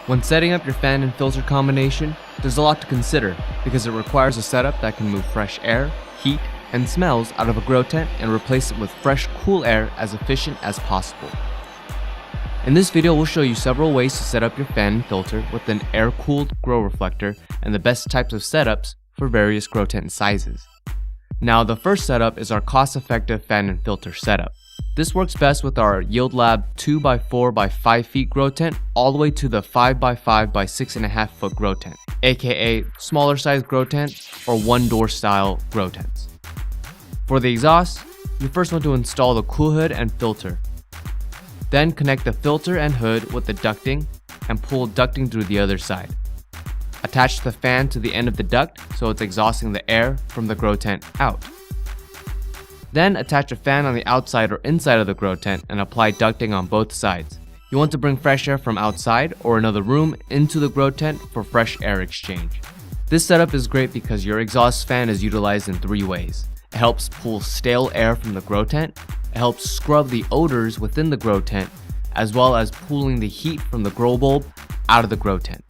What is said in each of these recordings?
When setting up your fan and filter combination, there's a lot to consider because it requires a setup that can move fresh air, heat, and smells out of a grow tent and replace it with fresh, cool air as efficient as possible. In this video, we'll show you several ways to set up your fan and filter with an air-cooled grow reflector and the best types of setups for various grow tent sizes. Now, the first setup is our cost-effective fan and filter setup. This works best with our Yield Lab 2x4 by 5 feet grow tent all the way to the 5x5 by 6.5 foot grow tent, aka smaller size grow tent or one door style grow tents. For the exhaust, you first want to install the cool hood and filter. Then connect the filter and hood with the ducting and pull ducting through the other side. Attach the fan to the end of the duct so it's exhausting the air from the grow tent out. Then attach a fan on the outside or inside of the grow tent and apply ducting on both sides. You want to bring fresh air from outside or another room into the grow tent for fresh air exchange. This setup is great because your exhaust fan is utilized in 3 ways. It helps pull stale air from the grow tent, it helps scrub the odors within the grow tent, as well as pulling the heat from the grow bulb out of the grow tent.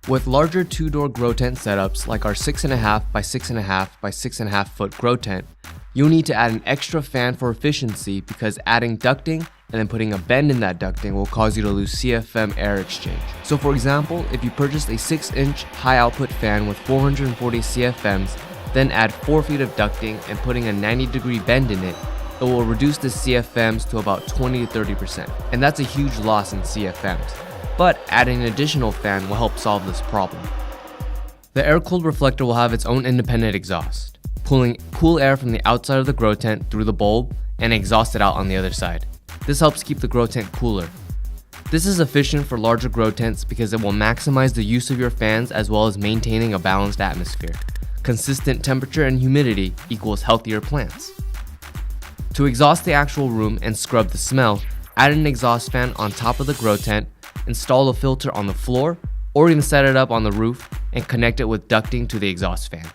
With larger 2-door grow tent setups like our 6.5 by 6.5 by 6.5 foot grow tent, you'll need to add an extra fan for efficiency because adding ducting and then putting a bend in that ducting will cause you to lose CFM air exchange. So for example, if you purchased a 6-inch high output fan with 440 CFMs, then add 4 feet of ducting and putting a 90-degree bend in it, it will reduce the CFMs to about 20 to 30%, and that's a huge loss in CFMs. But adding an additional fan will help solve this problem. The air-cooled reflector will have its own independent exhaust, pulling cool air from the outside of the grow tent through the bulb and exhaust it out on the other side. This helps keep the grow tent cooler. This is efficient for larger grow tents because it will maximize the use of your fans as well as maintaining a balanced atmosphere. Consistent temperature and humidity equals healthier plants. To exhaust the actual room and scrub the smell, add an exhaust fan on top of the grow tent, install a filter on the floor, or even set it up on the roof and connect it with ducting to the exhaust fan.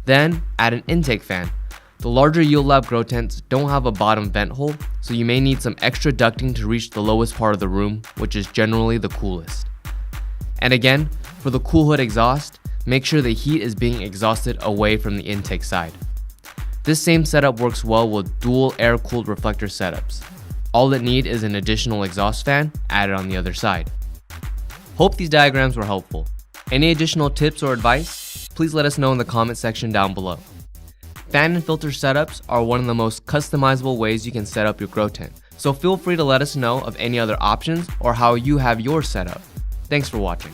Then add an intake fan. The larger Yield Lab grow tents don't have a bottom vent hole, so you may need some extra ducting to reach the lowest part of the room, which is generally the coolest. And again, for the cool hood exhaust, make sure the heat is being exhausted away from the intake side. This same setup works well with dual air-cooled reflector setups. All it needs is an additional exhaust fan added on the other side. Hope these diagrams were helpful. Any additional tips or advice? Please let us know in the comment section down below. Fan and filter setups are one of the most customizable ways you can set up your grow tent, so feel free to let us know of any other options or how you have yours set up. Thanks for watching.